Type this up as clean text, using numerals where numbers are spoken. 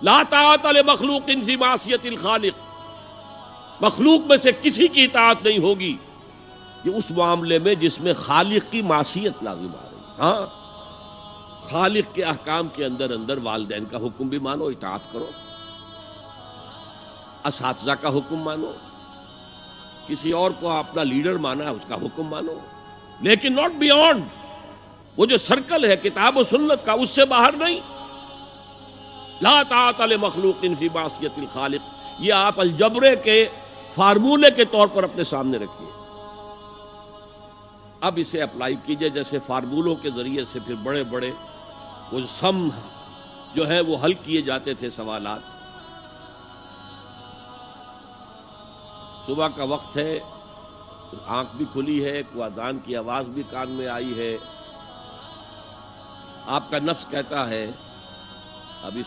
لا طاعت لمخلوق فی معصیت الخالق، مخلوق میں سے کسی کی اطاعت نہیں ہوگی کہ اس معاملے میں جس میں خالق کی معصیت لازم آ رہی ہے۔ ہاں، خالق کے احکام کے اندر والدین کا حکم بھی مانو، اطاعت کرو، اساتذہ کا حکم مانو، کسی اور کو اپنا لیڈر مانا ہے اس کا حکم مانو، لیکن ناٹ بیونڈ، وہ جو سرکل ہے کتاب و سنت کا اس سے باہر نہیں۔ لا طاعت لمخلوق فی معصیت الخالق، یہ آپ الجبرے کے فارمولے کے طور پر اپنے سامنے رکھیے، اب اسے اپلائی کیجئے۔ جیسے فارمولوں کے ذریعے سے پھر بڑے بڑے وہ سم جو ہے وہ حل کیے جاتے تھے سوالات۔ صبح کا وقت ہے، آنکھ بھی کھلی ہے، کوئی اذان کی آواز بھی کان میں آئی ہے، آپ کا نفس کہتا ہے ابھی